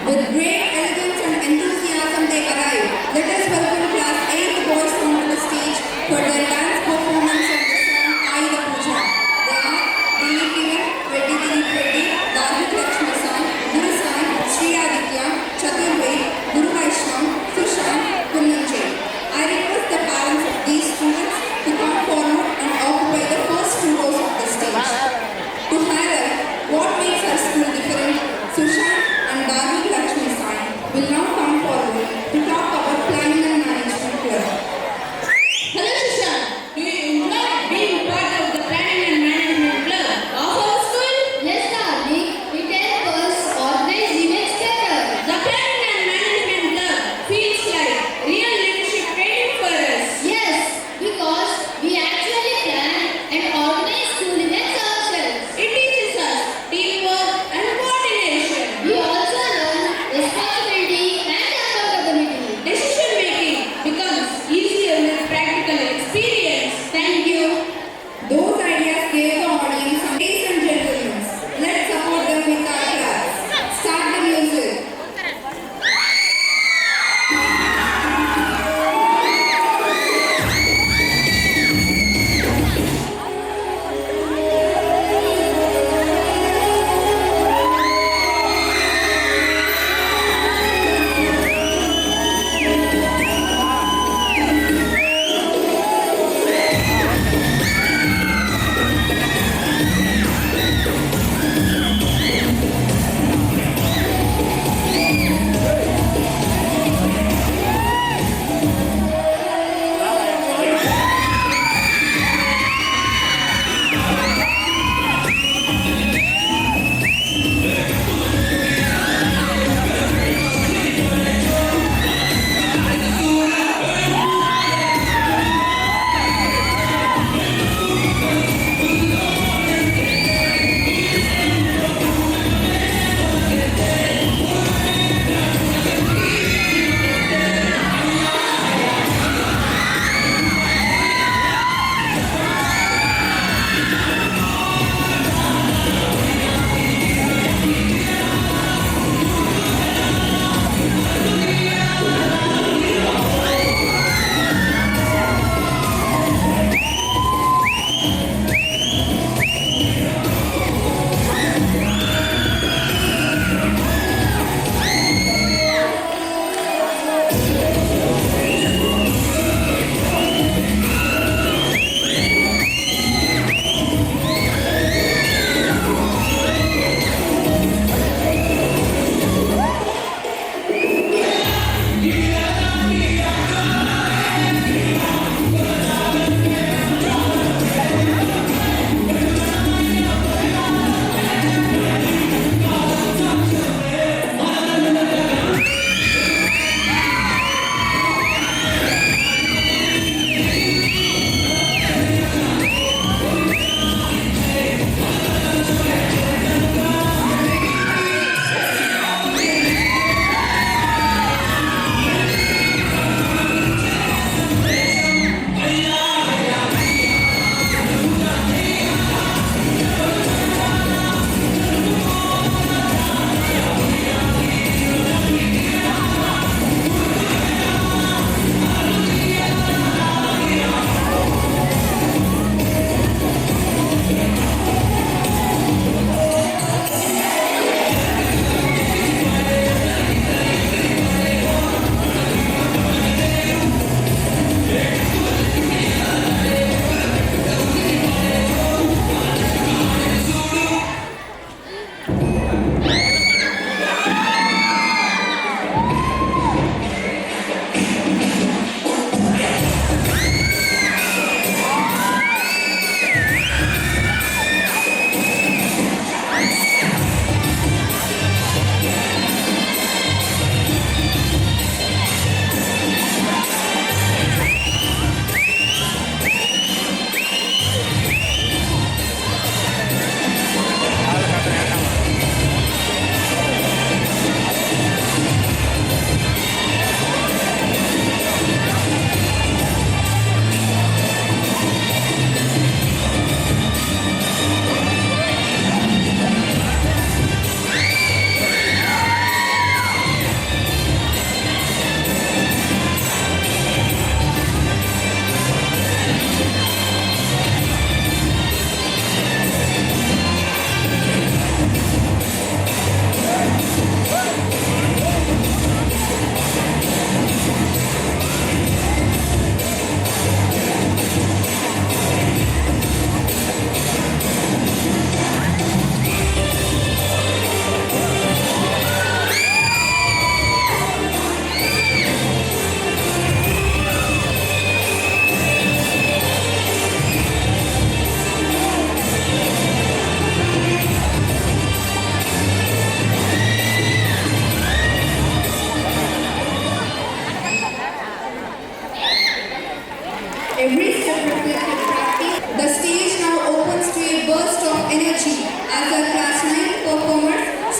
With great elegance and enthusiasm they arrive. Let us welcome class 8 boys onto the stage for their dance performance of the song Ayuda Puja. They are Dilip Kiran, Reddy Dilip Reddy, Dharmik Lakshmi San, Guru San, Sri Aditya, Chatur Ved, Guru Vaishnav, Sushant, Kunnanjay. I request the parents of these students to come forward and occupy the first two rows of the stage. To highlight what makes our school different, Sushant and Dharmik Lakshmi San will now come forward to talk about planning and management club. Hello, Sushant.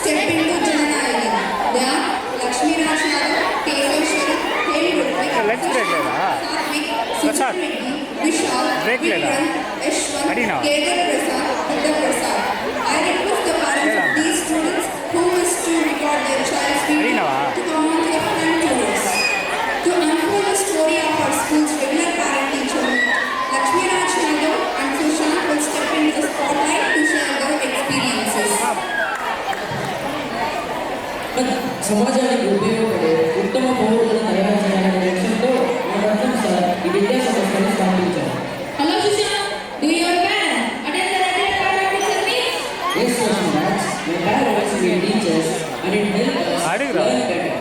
step into Jananayagam. They are Lakshmi Raj Yadav, Kesaveshwaran, Helmut, Satvik, Suchit Reddy, Vishal, Vikram, Ashwin, Kedar Prasad, Buddha Prasad. I request the parents of these students who wish to record their child's video to come on to the front doors. To unfold the story of our school's regular parent-teacher meet, Lakshmi Raj Yadav and Sushant will step into the spotlight to share their experiences. సమాజానికి ఉపయోగపడే ఉత్తమ పౌరులను తయారు చేయాలనే లక్ష్యంతో మన రత్నం sir ఈ విద్యా సంస్థను స్థాపించారు. Hello Sushant, do your parents attend the regular parent-teacher meet? Yes, Lakshmi Raj. My parents were teachers and it helped us learn better.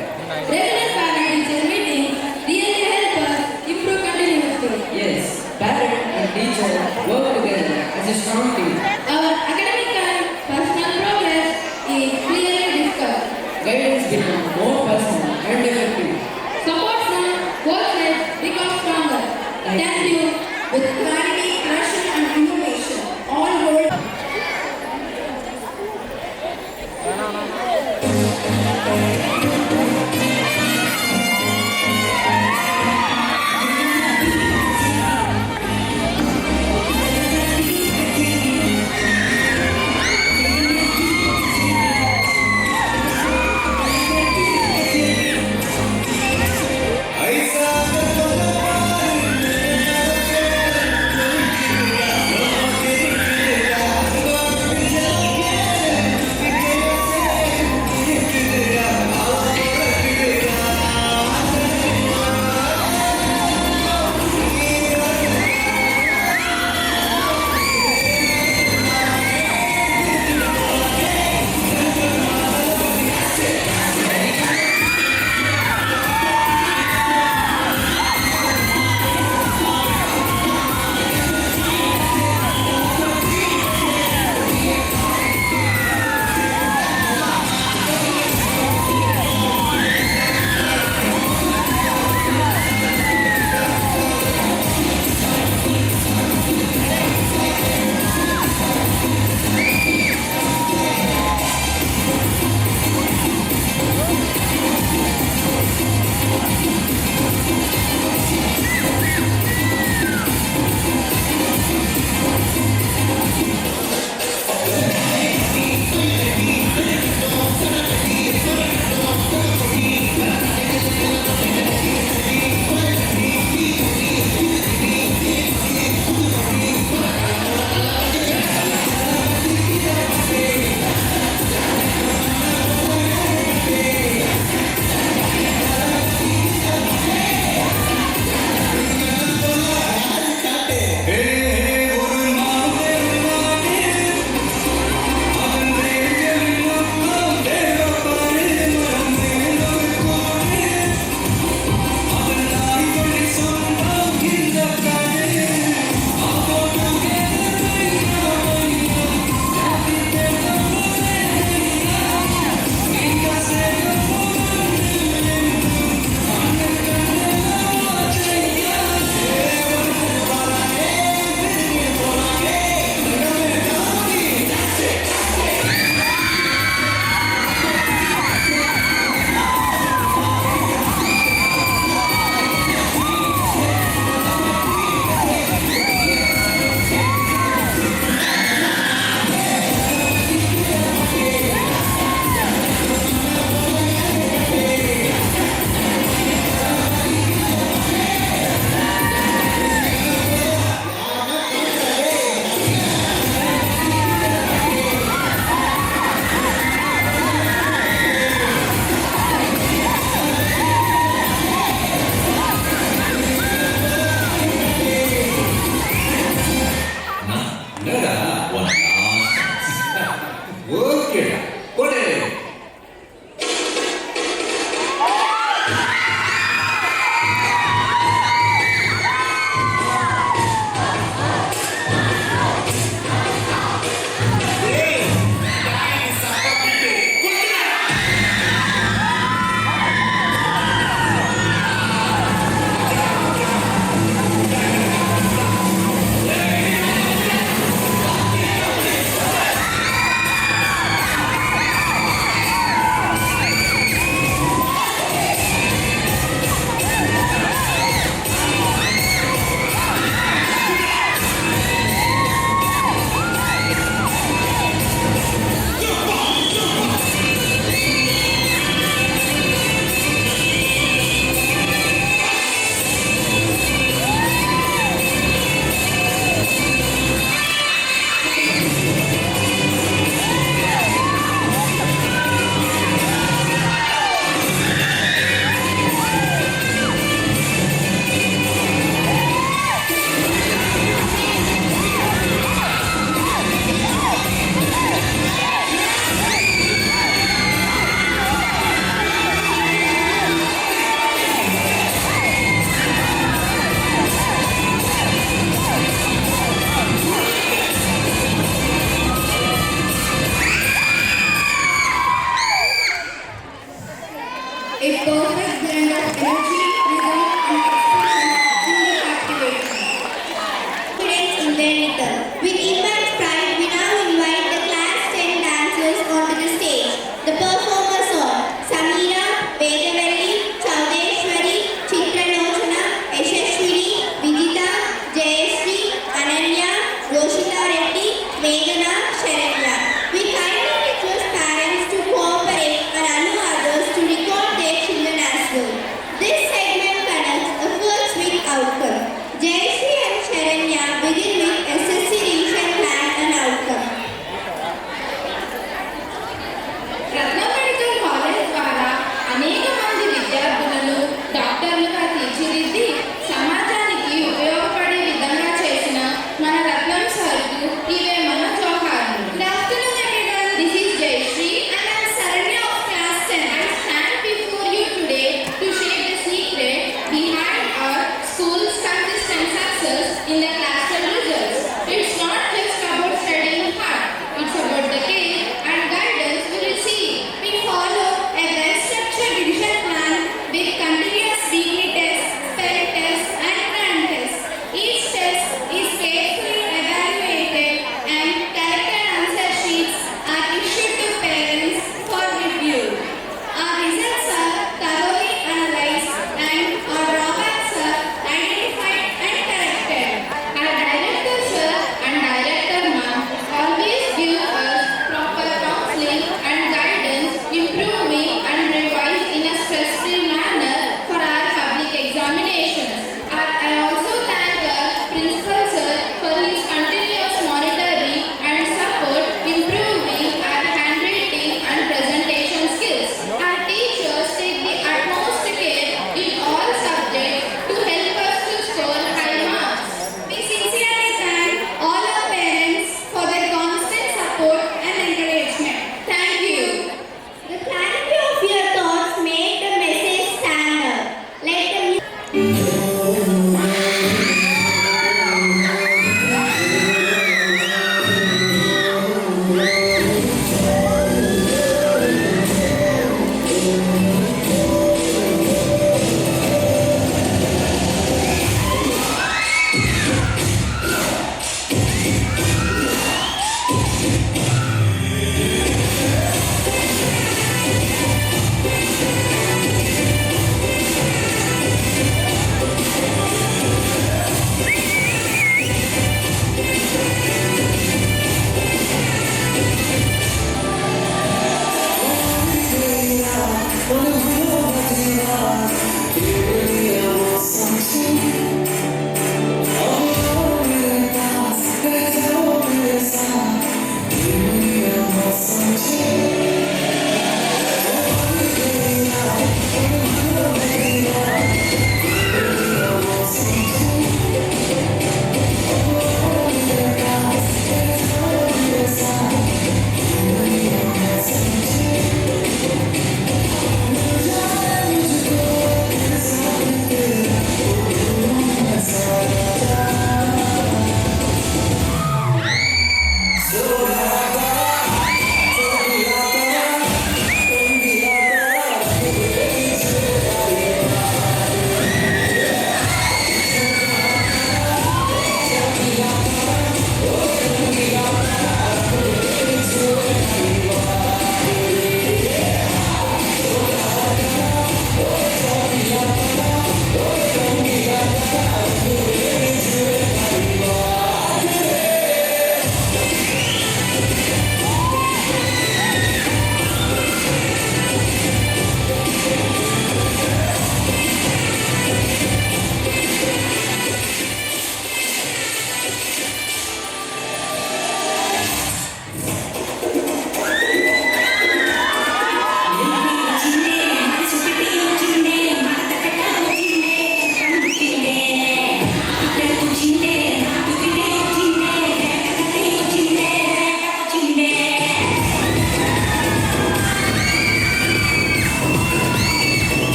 Regular parent-teacher meetings really help us improve continuously. Yes, parent and teacher work together as a strong team. Our academic and personal progress is clearly discussed. Guidance becomes more personal and effective. Support from both sides become stronger. Thank you. With clarity, passion and innovation, all hold.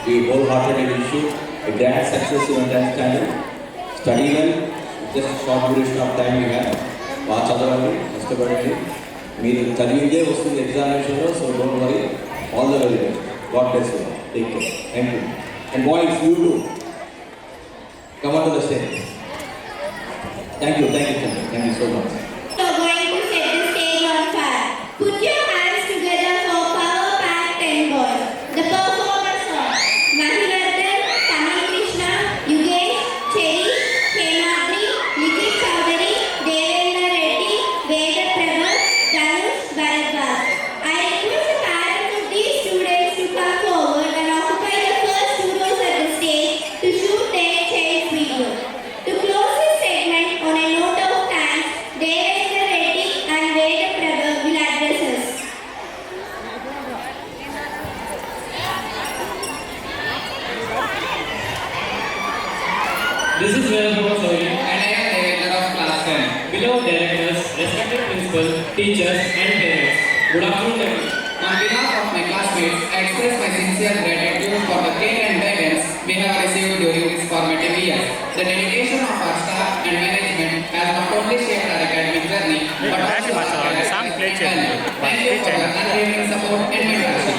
we wholeheartedly wish you a grand success in your 10th standard. Study well, just short duration of time you have. బాగా చదవండి, కష్టపడండి. మీరు చదివిందే వస్తుంది ఎగ్జామినేషన్లో, so don't worry. All the very best. God bless you. Take care. Thank you. And boys, you to come on to the stage. Thank you so much. We are going to set the stage on fire. Put your hands together for Power Pack 10 boys. The performers are Mahivardhan, Tamal Krishna, Yugesh, Cherish, Hemadri, Nikhil Chowdhury, Devendra Reddy, Veda Prabha, Dhanush, Bharadwaj. I request the parents of these students to come forward and occupy the first 2 rows at the stage to shoot their child's video. To close this segment on a note of thanks, Devendra Reddy and Veda Prabha will address us. This is Veerapura Souli. And I am Devendra of class 10. Beloved directors, respected principal, teachers and parents. Good afternoon everyone. On behalf of my classmates, I express my sincere gratitude for the care and guidance we have received during this formative year. The dedication of our staff and management has not only shaped our academic journey, but also our academic value. Thank you for your unwavering support and mentorship.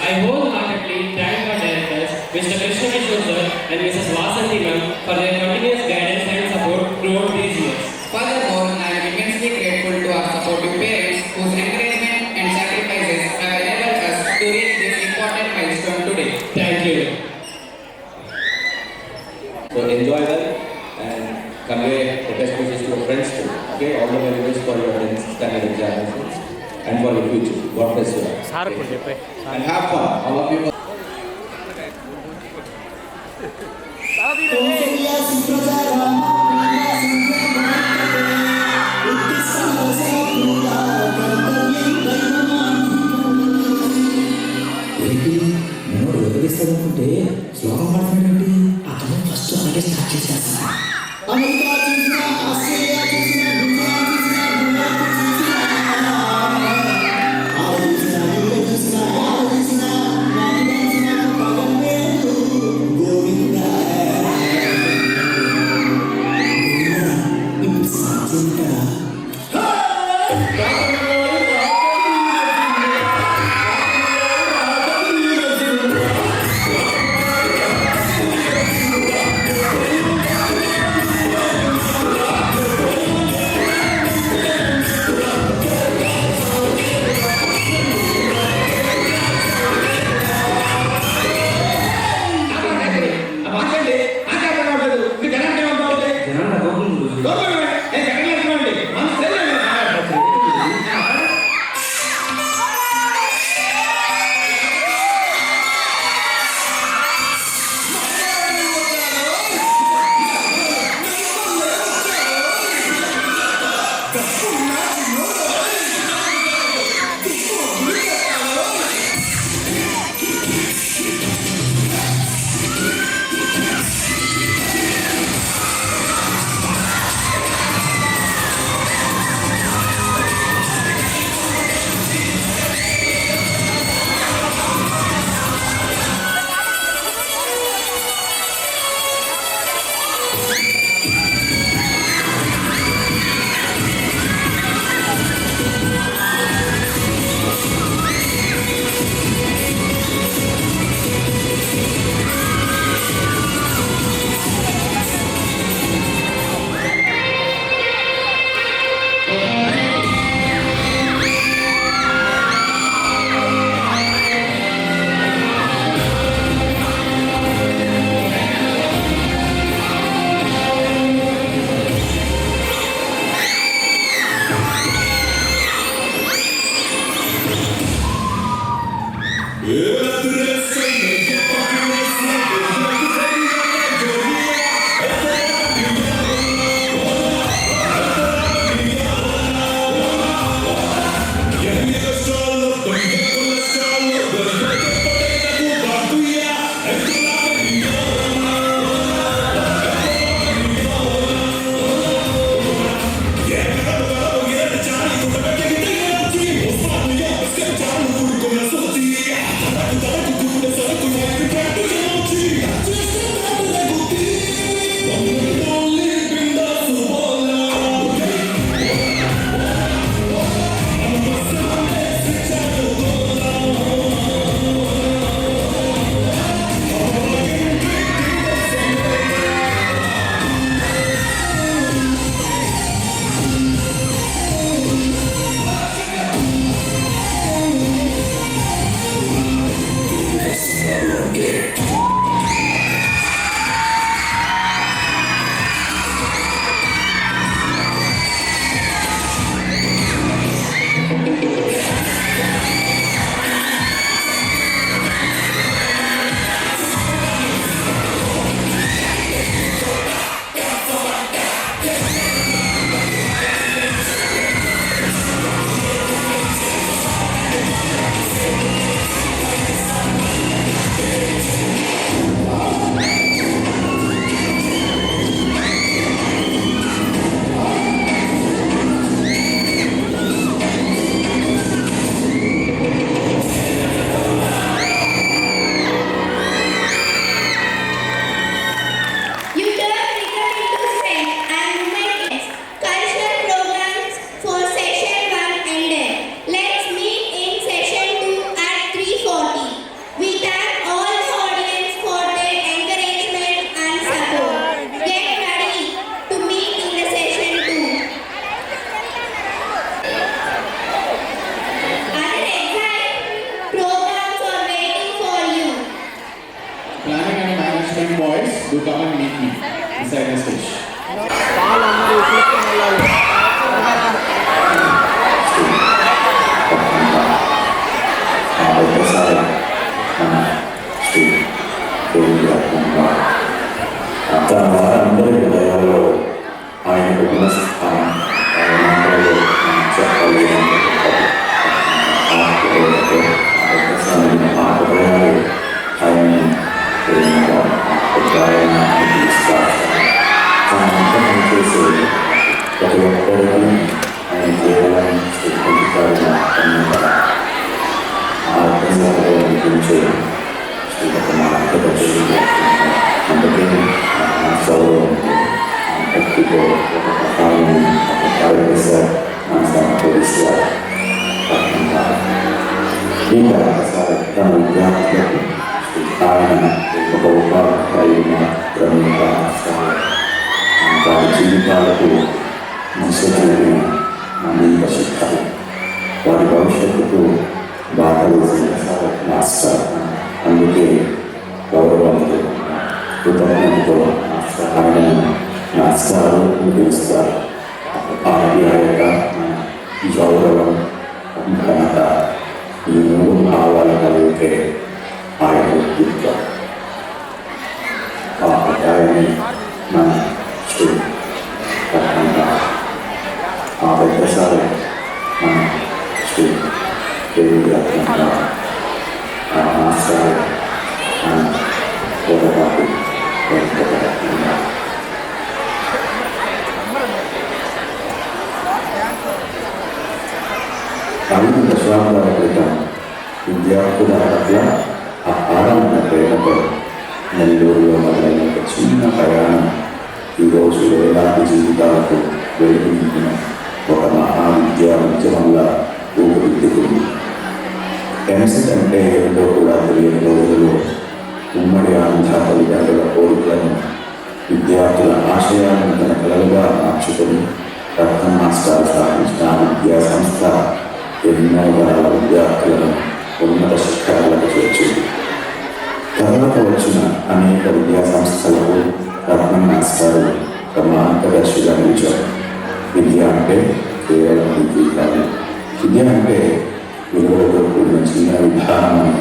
I wholeheartedly thank our directors, Mr. Krishna Kishore sir and Mrs. Vasanthi ma'am for their continuous guidance and support throughout these years. Furthermore, I am immensely grateful to our supportive parents whose encouragement and sacrifices have enabled us to reach this important milestone today. Thank you. So enjoy that and convey the best wishes to your friends too. Okay, all the very best for your 10th standard examinations and for your future. God bless you. And have fun, all of you. మనోడు ఎదిరిస్తాడనుకుంటే శ్లోకం పాడుతున్నాడండి. అతను first అలాగే start చేసేస్తా. America చూసినా, Australia చూసినా, India చూసినా, New York చూసినా, ఆడ చూసినా, ఈడ చూసినా, ఆడ చూసినా, నాన్న చూసినా, పగలు లేదు. గోవిందా, గోవిందా, ఇప్పుడు సాధ్యం కదా. Thank Planning and management boys, do come and meet me inside the stage. అందరి హృదయాల్లో ఆయన పెట్టిన స్థానం ఆయన మాటలు చెప్పలేని ఆ హృదయాలు ఆయన ప్రేమగా ఉద్దారణ తాను చేసే ప్రతి ఒక్కరికి ఆయన కేవలం శ్రీకారు ఆ ప్రజలలో అనిపించే అందుకే సౌరవం వ్యక్తితో ఈ కళాశాల తన విద్యార్థులకు ఆయన ఒక ఉపాధ్యాయుల ప్రముఖ వారి జీవితాలకు ముఖ్యమైన అనేక శిక్షలు వారి భవిష్యత్తుకు బాధ వేసిన మాస్టర్ అందుకే గౌరవంతో కృతజ్ఞతతో ఆయన మాస్టారు పిలుస్తారు ఆయన యొక్క గౌరవం ఘనత ఈ మూడు భావాలు కలిగితే ఆయన వ్యక్తిత్వం ఆ పదాన్ని మన శ్రీ రకంగా ఆ పెద్దసారి మన శ్రీ దేవి రకంగా ఆ మాస్టర్ మన గొడవపాటి వెంకటరత్నంగా ఐదు దశాబ్దాల క్రితం విద్యార్థుల పట్ల అపారమైన ప్రేమతో నెల్లూరులో మొదలైన ఒక చిన్న ప్రయాణం ఈరోజు వేలాది జీవితాలకు వెలుగు నింపిన ఒక మహావిద్యా ఉద్యమంగా రూపుదిద్దుకుంది. ఎంసెట్ అంటే ఏమిటో కూడా తెలియని రోజుల్లో ఉమ్మడి ఆంధ్ర తల్లిదండ్రుల కోరికలను విద్యార్థుల ఆశయాలను తన కలలుగా మార్చుకొని రత్న మాస్టర్ స్థాపించిన విద్యా సంస్థ ఎన్నో వేల విద్యార్థులను ఉన్నత శిఖరాలకు చేర్చింది. తర్వాత వచ్చిన అనేక విద్యా సంస్థలకు రత్న మాస్టర్ ఒక మార్గదర్శిగా నిలిచారు. విద్య అంటే కేవలం డిగ్రీ కాదు, విద్య అంటే విలువలతో కూడిన జీవన విధానాన్ని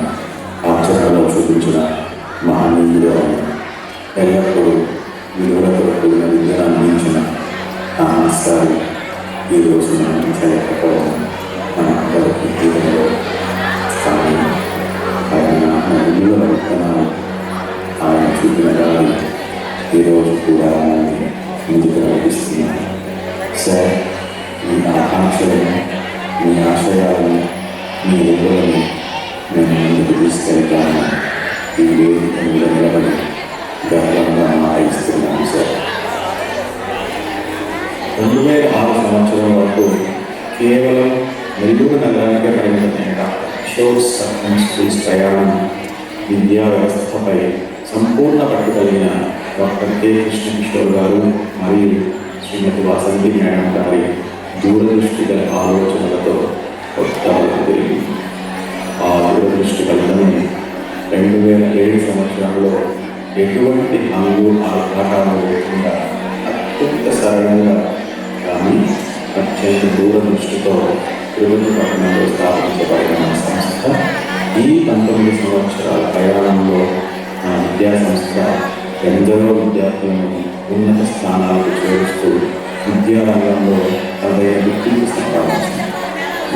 ఆచరణలో చూపించిన మహనీయుడు ఆయన. ఎల్లప్పుడూ విలువలతో కూడిన విద్యను అందించిన ఆ మాస్టర్ ఈరోజు మనం చేయకపోవడం మన అందరికీ జీవనంలో కానీ ఆయన విలువల విత్తనాలు ఆయన చూపిన దాన్ని ఈరోజు కూడా మనల్ని ముందుకు నడిపిస్తున్నాయి. సార్, మీ ఆకాంక్షలను, మీ ఆశయాలను, మీ విలువలను నేను ముందుకు తీసుకెళ్తాను. ఈ వేదిక మీద నిలబడి గర్వంగా మాట్లాడిస్తున్నాను సార్. 2006 సంవత్సరం వరకు కేవలం నెల్లూరు నగరానికే పరిమితమైన కిషోర్ సత్యం స్కూల్స్ ప్రయాణం విద్యా వ్యవస్థపై సంపూర్ణ పట్టు కలిగిన డాక్టర్ కె కృష్ణ కిషోర్ గారు మరియు శ్రీమతి వాసంతి మేడం గారి దూరదృష్టి గల ఆలోచనలతో కొత్త జరిగింది. ఆ దూరదృష్టి ఫలితమే 2007 సంవత్సరంలో ఎటువంటి హంగు ఆఘాటాలు లేకుండా అత్యంత సరళంగా కానీ అత్యంత దూరదృష్టితో తిరుపతి పట్టణంలో స్థాపించబడిన సంస్థ ఈ 19 సంవత్సరాల ప్రయాణంలో ఆ విద్యా సంస్థ ఎందరో విద్యార్థులను ఉన్నత స్థానాలకు చేరుస్తూ విద్యారంగంలో తనదైన గుర్తింపు సంపాదించింది.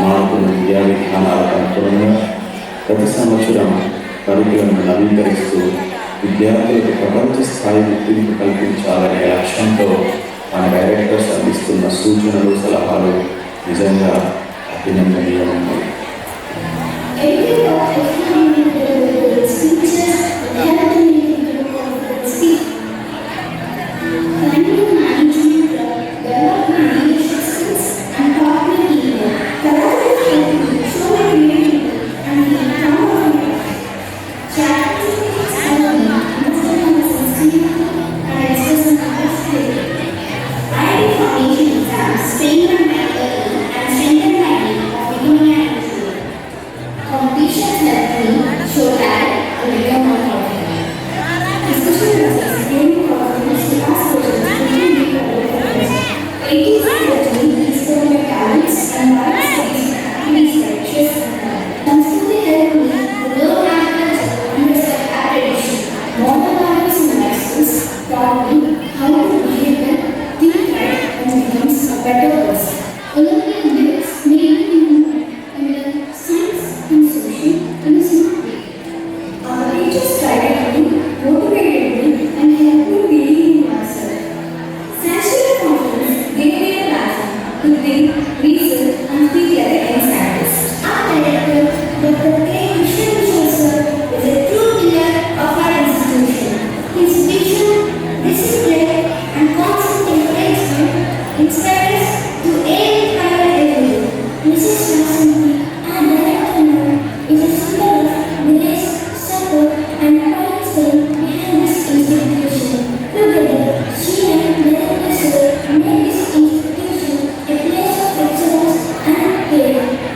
మారుతున్న విద్యా విధానాలకు అనుగుణంగా ప్రతి సంవత్సరం కరికులను నవీకరిస్తూ విద్యార్థులకు ప్రపంచ స్థాయి గుర్తింపు కల్పించాలనే లక్ష్యంతో మన డైరెక్టర్స్ అందిస్తున్న సూచనలు, సలహాలు నిజంగా అభినందనీయమైనవి. I did foundation exams, trained my mental and strengthened my need of becoming an person behind this institution. Together, she and their efforts made this institution a place of excellence and care.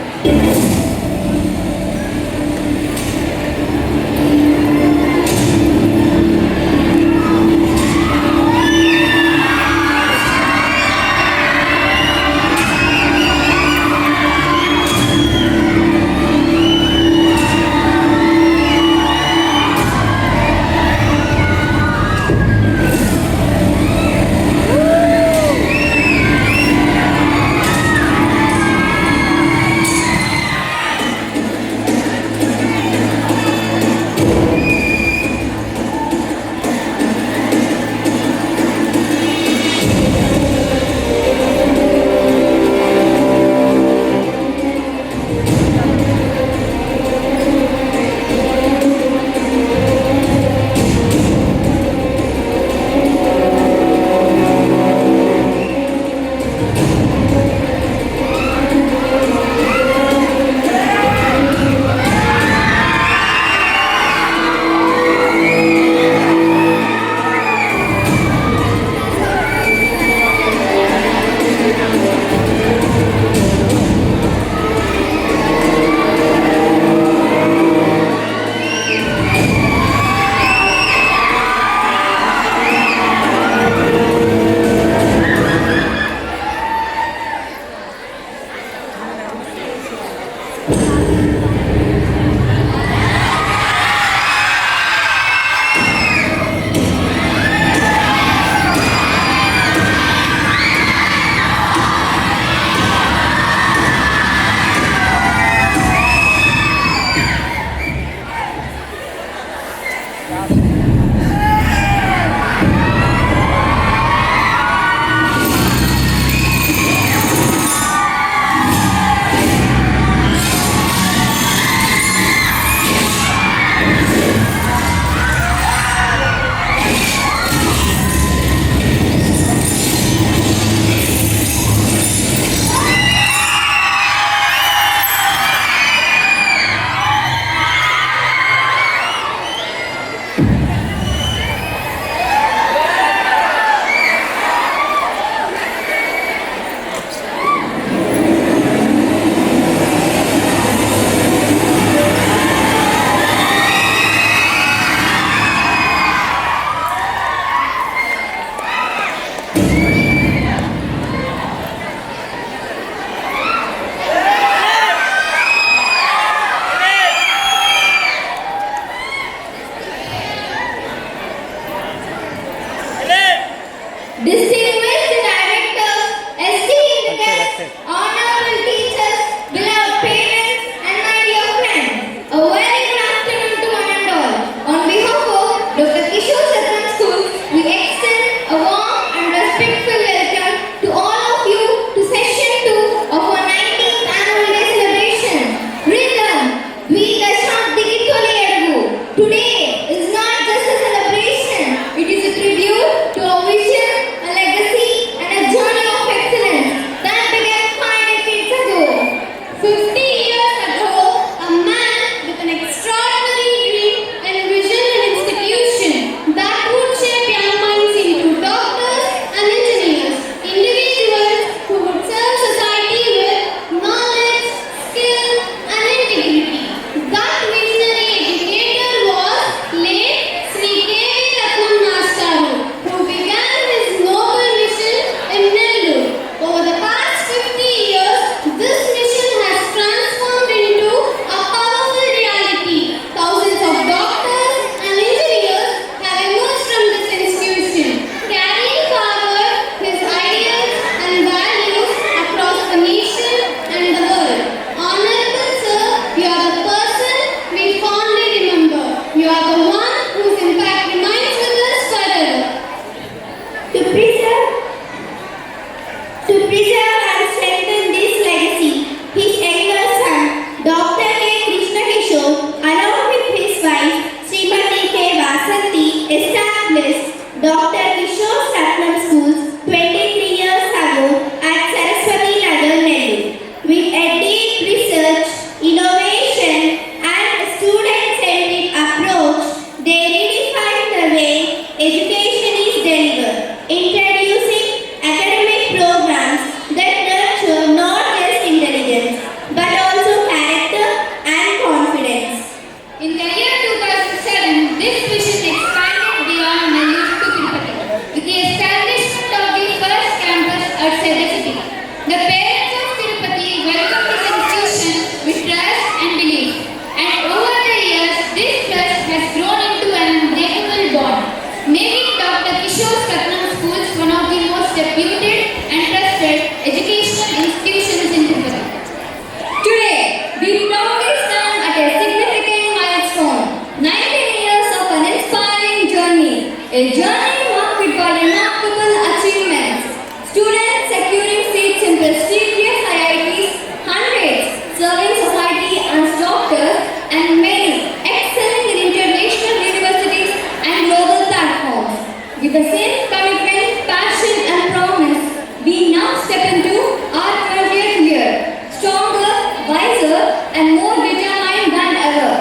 A journey marked by remarkable achievements. Students securing seats in prestigious IITs, hundreds serving society as doctors, and many excelling in international universities and global platforms. With the same commitment, passion, and promise, we now step into our 20th year, stronger, wiser, and more determined than ever.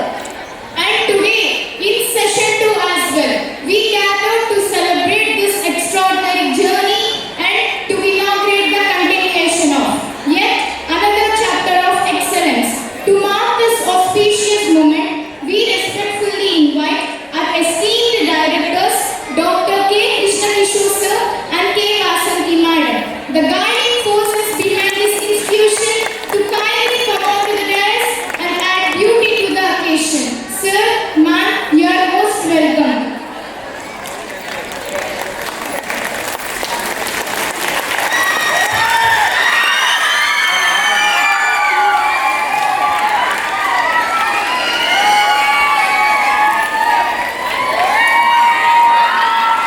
And today, in session 2 as well, we gathered to celebrate this extraordinary journey and to inaugurate the continuation of yet another chapter of excellence. To mark this auspicious moment, we respectfully invite our esteemed directors, Dr. K. Krishnanishu sir and K. Vasanthi madam, the guiding forces behind this institution, to kindly come on to the dais and add beauty to the occasion. Sir, ma'am, you are most welcome.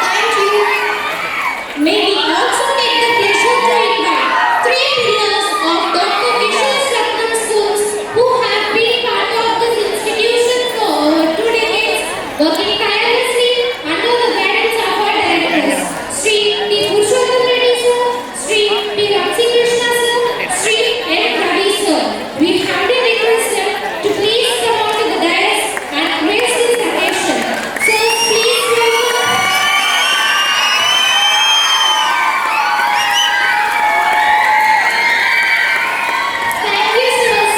Thank you. May we also take the pleasure to invite three pillars of Dr. Vishwas Ratnam schools who have been part of this institution for over 2 decades, working tirelessly under the guidance of our directors, Sri T. Purushottam Reddy sir, Sri T. Ramsi Krishna sir, Sri N. Ravi sir. We humbly request them to please come on to the dais and grace this occasion. Sir, please welcome. Thank you, sirs.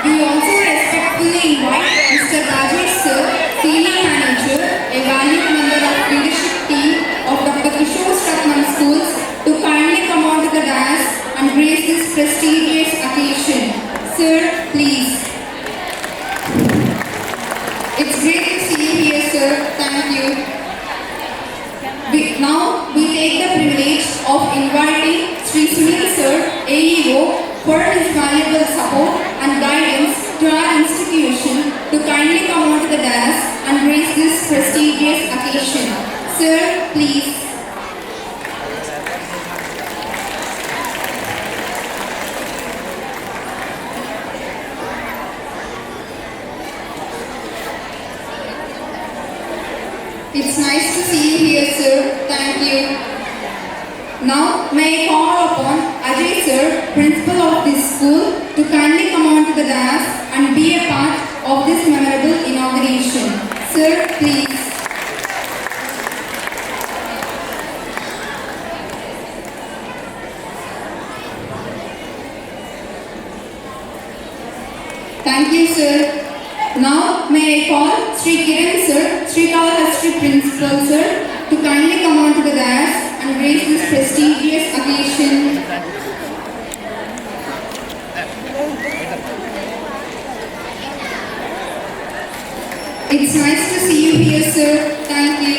We also respectfully invite Mr. Rajesh sir, Senior Manager, a valued member of leadership team of Dr. Vishwas Ratnam schools, to kindly come on to the dais and grace this prestigious occasion. Sir, please. It's great to see you here, sir. Thank you. Now we take the privilege of inviting Sri Sunil sir, AEO, for his valuable support and guidance to our institution, to kindly come onto the dais and grace this prestigious occasion. Sir, please. It's nice to see you here, sir. Thank you. Now, may I call upon Ajay sir, principal of this school, to kindly come on to the dais and be a part of this memorable inauguration. Sir, please. Thank you, sir. Now, may I call Sri Kiran sir, Sri Kalahastri principal sir, to kindly come on to the dais and grace this prestigious occasion. It's nice to see you here, sir. Thank you.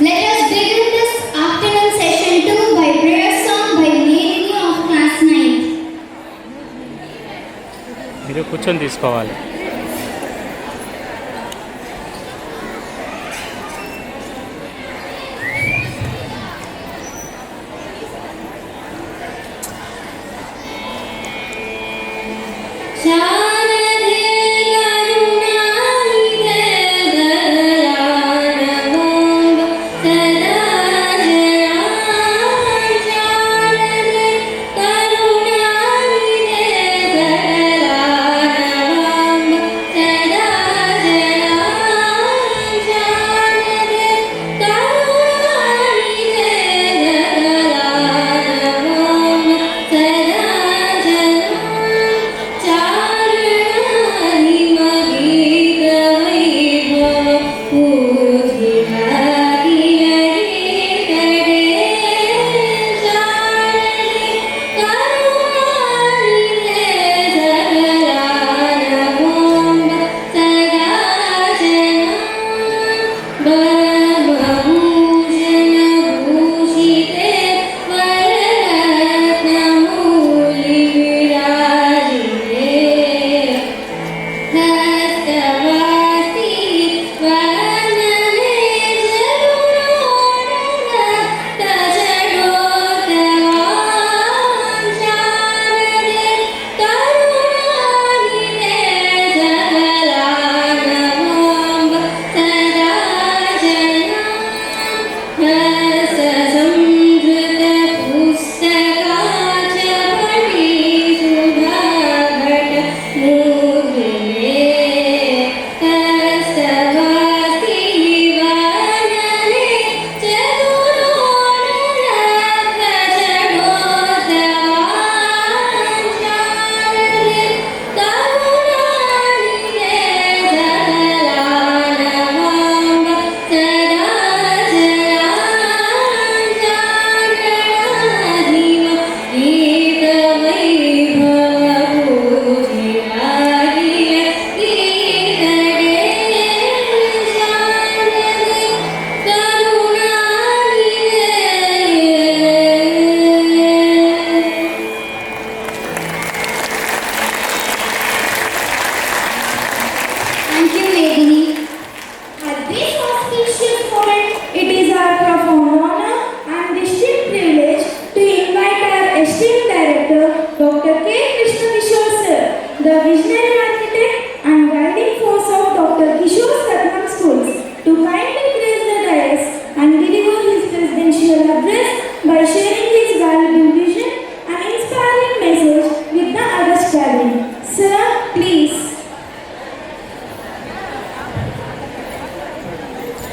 Let us begin this afternoon session 2 by prayer song by Navini of class 9. మీరు కూర్చొని తీసుకోవాలి. Thank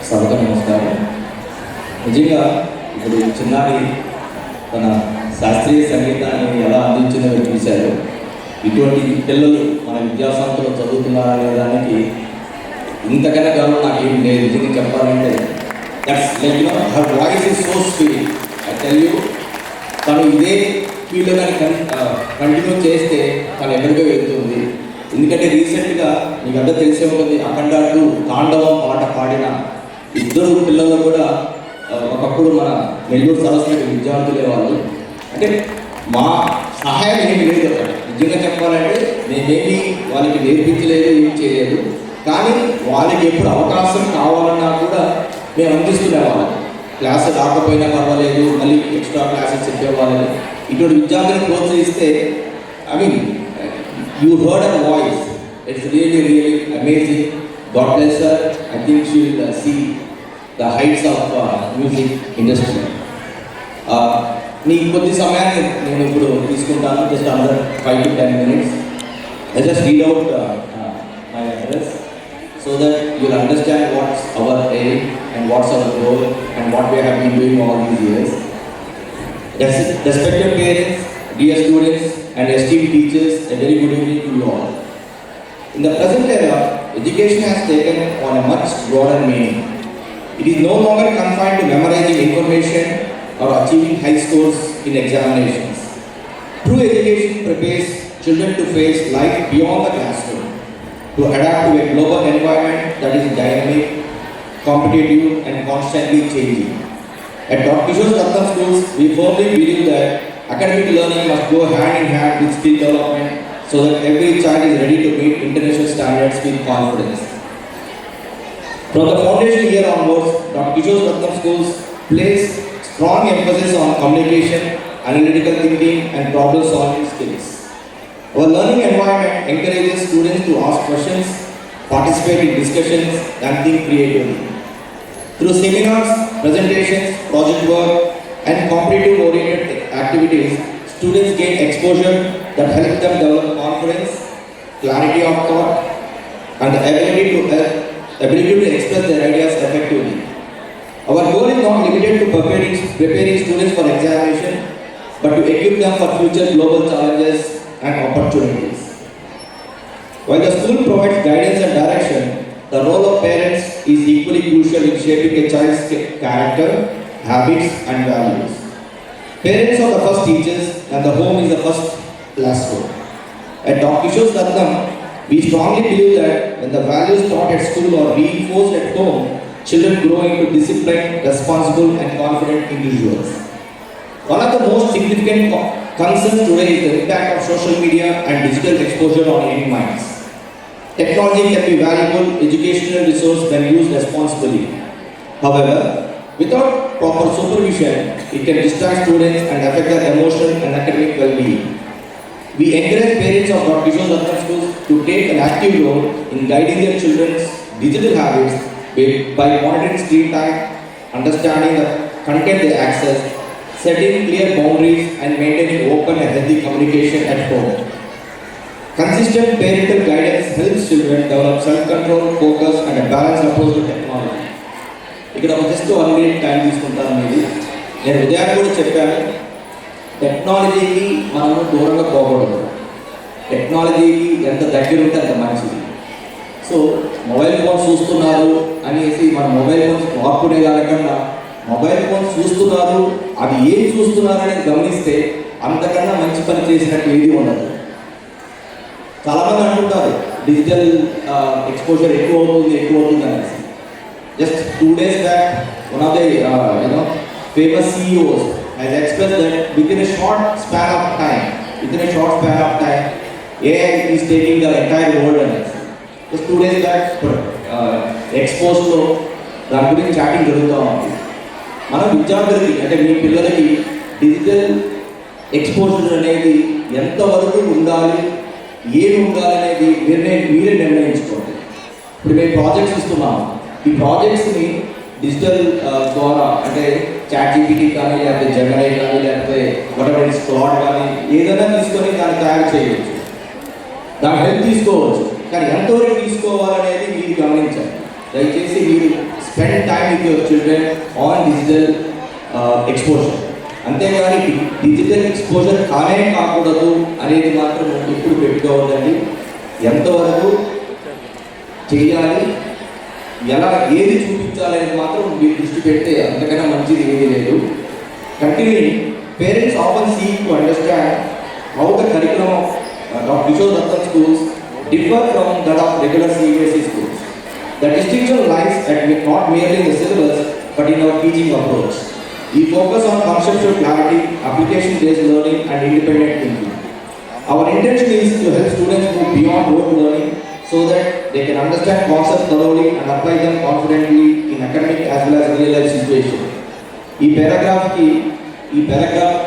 సభకు నమస్కారం. నిజంగా ఇప్పుడు చిన్నారి తన శాస్త్రీయ సంగీతాన్ని ఎలా అందించిందో చూశారు. ఇటువంటి పిల్లలు మన విద్యాసంస్థలో చదువుతున్నారనే దానికి ఇంతకన్నా గర్వం నాకేం లేదు. నిజంగా చెప్పాలంటే that's like you know her voice is so sweet. I tell you, తను ఇదే ఫీల్డ్లో కానీ కంటిన్యూ చేస్తే తను ఎక్కడికో వెళ్తుంది. ఎందుకంటే రీసెంట్గా మీకు అంతా తెలిసే ఉంటుంది, అఖండ 2 తాండవం పాట పాడిన ఇద్దరు పిల్లలు కూడా ఒకప్పుడు మన నెల్లూరు సరస్వతి విద్యార్థులే వాళ్ళు. అంటే మా సహాయం ఏమి లేదు అక్కడ. నిజంగా చెప్పాలంటే మేమేమి వాళ్ళకి నేర్పించలేదు, ఏం చేయలేదు. కానీ వాళ్ళకి ఎప్పుడు అవకాశం కావాలన్నా కూడా మేము అందిస్తునే వాళ్ళం. క్లాస్ రాకపోయినా పర్వాలేదు, మళ్ళీ ఎక్స్ట్రా క్లాసెస్ చెప్పేవాళ్ళు. ఇటువంటి విద్యార్థులను ప్రోత్సహిస్తే I mean you heard a voice, it's really really amazing. God bless her. I think she will see the heights of music industry. నీ కొద్ది సమయాన్ని నేను ఇప్పుడు తీసుకుంటాను, just under 5 to 10 minutes. I just read out my address so that you'll understand what's our aim and what's our goal and what we have been doing all these years. Respected parents, dear students and esteemed teachers, a very good evening to you all. In the present era, education has taken on a much broader meaning. It is no longer confined to memorizing information or achieving high scores in examinations. True education prepares children to face life beyond the classroom, to adapt to a global environment that is dynamic, competitive and constantly changing. At Dr. Kishore Ratnam schools, we firmly believe that academic learning must go hand in hand with skill development so that every child is ready to meet international standards with confidence. From the foundation year onwards, Dr. Kishore Ratnam schools place strong emphasis on communication, analytical thinking and problem solving skills. Our learning environment encourages students to ask questions, participate in discussions and think creatively. Through seminars, presentations, project work and competitive oriented activities, students gain exposure that helps them develop confidence, clarity of thought and the ability to express their ideas effectively. Our goal is not limited to preparing students for examination, but to equip them for future global challenges and opportunities. While the school provides guidance and direction, the role of parents is equally crucial in shaping a child's character, habits and values. Parents are the first teachers and the home is the first classroom. At Dr. Kishore Ratnam, we strongly believe that when the values taught at school are reinforced at home, children grow into disciplined, responsible and confident individuals. One of the most significant concerns today is the impact of social media and digital exposure on young minds. Technology can be a valuable educational resource when used responsibly. However, without proper supervision, it can distract students and affect their emotional and academic well-being. We encourage parents of Dr. Kishore Ratnam schools to take an active role in guiding their children's digital habits by monitoring screen time, understanding the content they access, setting clear boundaries and maintaining open and healthy communication at home. Consistent parental guidance helps children develop self-control, focus and a balanced approach to technology. ఇక్కడ just 1 minute time తీసుకుంటాను మీది. నేను ఉదయం కూడా చెప్పాను, టెక్నాలజీకి మనము దూరంగా పోకూడదు. టెక్నాలజీకి ఎంత దగ్గర ఉంటే అంత మంచిది. సో మొబైల్ ఫోన్స్ చూస్తున్నారు అనేసి మన మొబైల్ ఫోన్స్ వాడుకునే దానికన్నా మొబైల్ ఫోన్స్ చూస్తున్నారు, అది ఏం చూస్తున్నారు అనేది గమనిస్తే అంతకన్నా మంచి పని చేసినట్టు ఏది ఉండదు. చాలామంది అంటుంటారు డిజిటల్ ఎక్స్పోజర్ ఎక్కువ అవుతుంది అనేసి. Just 2 days back, one of the famous CEOs has expressed that within a short span of time, AI is taking the entire world అనేసి. Just 2 days back, ఎక్స్పోజ్లో దాని గురించి చాటింగ్ జరుగుతూ ఉంది. మన విద్యార్థులకి అంటే మీ పిల్లలకి డిజిటల్ ఎక్స్పోజర్ అనేది ఎంతవరకు ఉండాలి, ఏమి ఉండాలి అనేది మీరే నిర్ణయించుకోండి. ఇప్పుడు మేము ప్రాజెక్ట్స్ ఇస్తున్నాము. ఈ ప్రాజెక్ట్స్ని డిజిటల్ ద్వారా అంటే ChatGPT కానీ లేకపోతే జెమినీ కానీ లేకపోతే వాటెవర్ క్లౌడ్ కానీ ఏదైనా తీసుకొని దాన్ని తయారు చేయవచ్చు, దాని హెల్ప్ తీసుకోవచ్చు. కానీ ఎంతవరకు తీసుకోవాలనేది మీరు గమనించాలి. దయచేసి మీరు spend time with your children on digital exposure. అంతేగాని డిజిటల్ ఎక్స్పోజర్ కానే కాకూడదు అనేది మాత్రం ఇప్పుడు పెట్టుకోవద్దండి. ఎంతవరకు చేయాలి, ఎలా ఏది చూపించాలనేది మాత్రం మీరు దృష్టి పెడితే అంతకన్నా మంచిది ఏది లేదు. Continuing, parents often seek to understand how the curriculum of Dr. Kishore Dattan schools differ from that of regular CBSE schools. The distinction lies at not merely in the syllabus but in our teaching approach. We focus on conceptual clarity, application-based learning and independent thinking. Our intention is to help students move beyond rote learning so that they can understand concepts thoroughly and apply them confidently in academic as well as real life situations. ఈ paragraph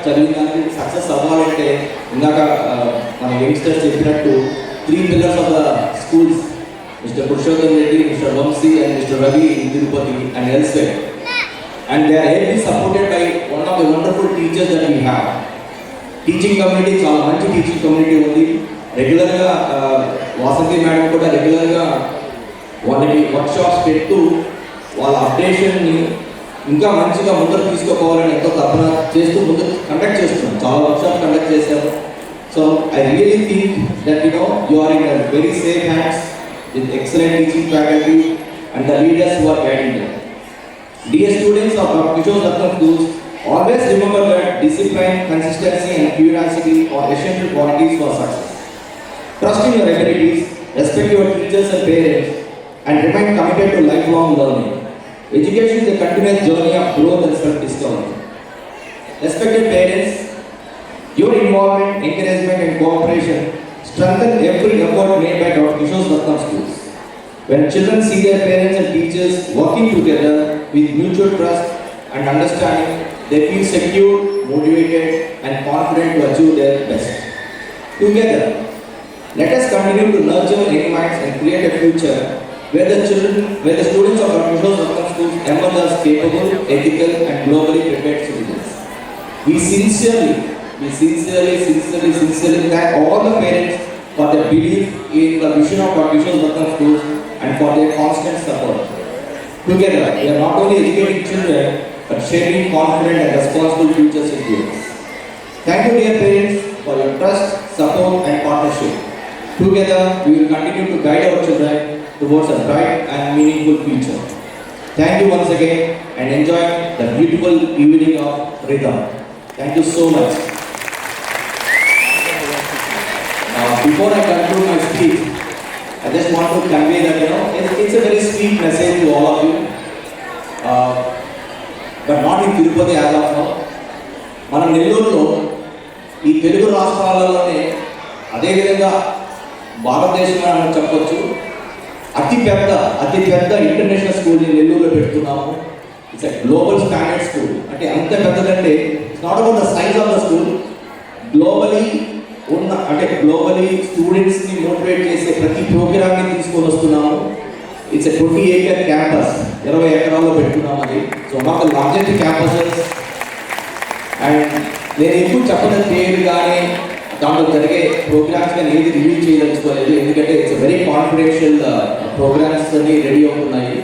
చదివినానికి success అవ్వాలంటే ఇందాక మన youngsters చెప్పినట్టు 3 pillars of the schools, Mr. Purushottam Reddy, Mr. Vamsi and Mr. Ravi in Tirupati and elsewhere. And they are heavily supported by one of the wonderful teachers that we have. Teaching community, చాలా మంచి teaching community ఉంది. రెగ్యులర్గా Vasanthi madam కూడా రెగ్యులర్గా వాళ్ళకి workshops పెడుతూ వాళ్ళ అప్డేషన్ని ఇంకా మంచిగా ముందుకు తీసుకుపోవాలని ఎంతో తపన చేస్తూ ముందుకు కండక్ట్ చేస్తున్నాం. చాలా వర్క్షాప్స్ కండక్ట్ చేశాము. So I really think that you are in very safe hands with excellent teaching faculty and the leaders who are guiding them. Dear students of Dr. Kishore Dattan schools, always remember that discipline, consistency and curiosity are essential qualities for success. Trust in your abilities, respect your teachers and parents, and remain committed to lifelong learning. Education is a continuous journey of growth and self-discovery. Respected parents, your involvement, encouragement and cooperation strengthen every effort made by Dr. Kishore Dattan schools. When children see their parents and teachers working together with mutual trust and understanding, they feel secure, motivated and confident to achieve their best. Together, let us continue to nurture young minds and create a future where the students of Dr. Kishore Dattan schools emerge as capable, ethical and globally prepared citizens. We sincerely thank all the parents for their belief in the vision of Dr. Kishore Dattan schools and for their constant support. Together, we are not only educating children but shaping confident and responsible futures in youth. Thank you, dear parents, for your trust, support and partnership. Together, we will continue to guide our children towards a bright and meaningful future. Thank you once again and enjoy the beautiful evening of Rhythm. Thank you so much. Before I conclude my speech, I just want to convey that it's a very sweet message to all of you, but not in Tirupati as of now. మన నెల్లూరులో ఈ తెలుగు రాష్ట్రాలలోనే అదేవిధంగా భారతదేశంలో మనం చెప్పొచ్చు అతి పెద్ద international స్కూల్ని నెల్లూరులో పెడుతున్నాము. It's a global standard school. అంటే అంత పెద్దదంటే it's not about the size of the school, globally స్టూడెంట్స్ని మోటివేట్ చేసే ప్రతి ప్రోగ్రామ్ని తీసుకొని వస్తున్నాము. ఇట్స్ ఎ 20 acre క్యాంపస్, 20 ఎకరాల్లో పెట్టుకున్నాము అది. సో మాకు లార్జెస్ట్ క్యాంపసెస్ అండ్ నేను ఎక్కువ చెప్పడం పేరు కానీ దాంట్లో జరిగే ప్రోగ్రామ్స్ కానీ ఏది రివ్యూ చేయదలుచుకోలేదు, ఎందుకంటే ఇట్స్ వెరీ కాన్ఫిడెన్షియల్ ప్రోగ్రామ్స్ అన్ని రెడీ అవుతున్నాయి.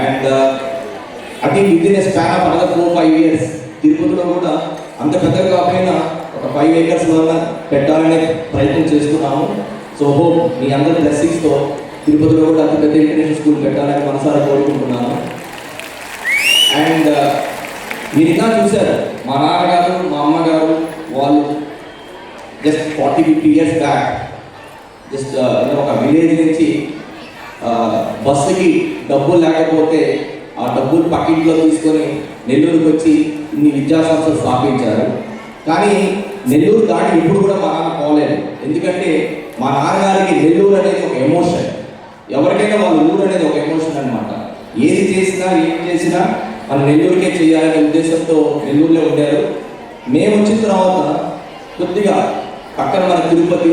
And I think with in a span of another 4-5 years తిరుపతిలో కూడా అంత పెద్దగా కాకపోయినా ఒక 5 acres వల్ల పెట్టాలనే ప్రయత్నం చేస్తున్నాము. సో హోప్ మీ అందరి బ్లెస్సింగ్స్తో తిరుపతిలో కూడా అతి పెద్ద ఇంటర్నేషనల్ స్కూల్ పెట్టాలని మనసారా కోరుకుంటున్నాను. అండ్ మీరు ఇంకా చూశారు, మా నాన్నగారు మా అమ్మగారు వాళ్ళు జస్ట్ 40-50 years బ్యాక్ జస్ట్ ఒక విలేజ్ నుంచి బస్సుకి డబ్బులు లేకపోతే ఆ డబ్బులు పక్కింట్లో తీసుకొని నెల్లూరుకి వచ్చి ఇన్ని విద్యా సంస్థలు స్థాపించారు. కానీ నెల్లూరు దాటి ఇప్పుడు కూడా మా నాన్న పోలేదు, ఎందుకంటే మా నాన్నగారికి నెల్లూరు అనేది ఒక ఎమోషన్. ఎవరికైనా వాళ్ళ ఊరు అనేది ఒక ఎమోషన్ అనమాట. ఏది చేసినా ఏం చేసినా మన నెల్లూరుకే చేయాలనే ఉద్దేశంతో నెల్లూరులో ఉండారు. మేము వచ్చిన తర్వాత కొద్దిగా పక్కన మన తిరుపతి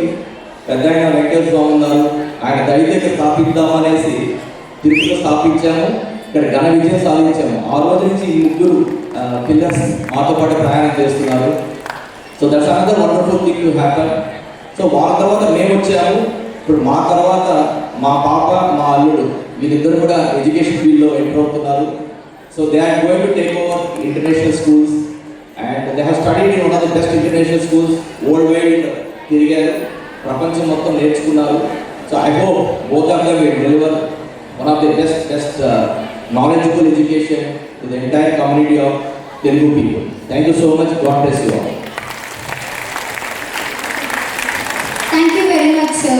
పెద్ద ఆయన వెంకటేశ్వర స్వామి ఉన్నారు, ఆయన దళిత స్థాపిద్దామనేసి తిరుపతిలో స్థాపించాము. ఇక్కడ ఘన విజయం సాధించాము. ఆ రోజు నుంచి ఈ 3 పిల్లర్స్ మాతో పాటు ప్రయాణం చేస్తున్నారు. So that's another wonderful thing to happen. So వాళ్ళ తర్వాత మేము వచ్చాము. ఇప్పుడు మా తర్వాత మా పాప మా అల్లుడు వీరిద్దరు కూడా ఎడ్యుకేషన్ ఫీల్డ్లో ఎంటర్ అవుతున్నారు. So they are going to take over international schools and they have studied in one of the best international schools world wide తిరిగారు, ప్రపంచం మొత్తం నేర్చుకున్నారు. So I hope both of them will deliver one of the best knowledgeable education to the entire community of Telugu people. Thank you so much. God bless you all. Thank you very much, sir.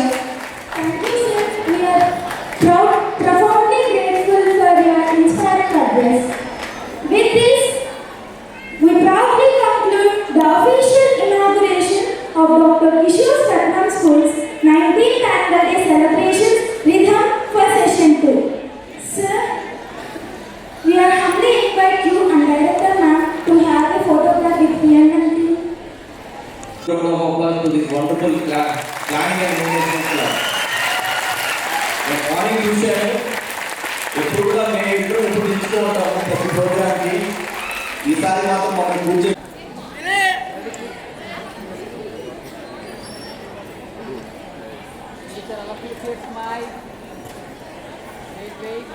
Thank you, sir. We are profoundly grateful for your inspiring address. With this, we proudly conclude the official inauguration of Dr. Kishore Satnam School's 19th Annual Day celebrations Rhythm for Session 2. Sir, we are humbly invite you and Director Ma'am to have a photograph with PNM team. Round of applause to this wonderful planning and management club. Morning చూశాను, ఎప్పుడు కూడా మేము ఇంట్లో ఎప్పుడు ఇస్తూ ఉంటాము ప్రతి ప్రోగ్రామ్కి. ఈసారి మాత్రం మమ్మల్ని కూర్చో Wait.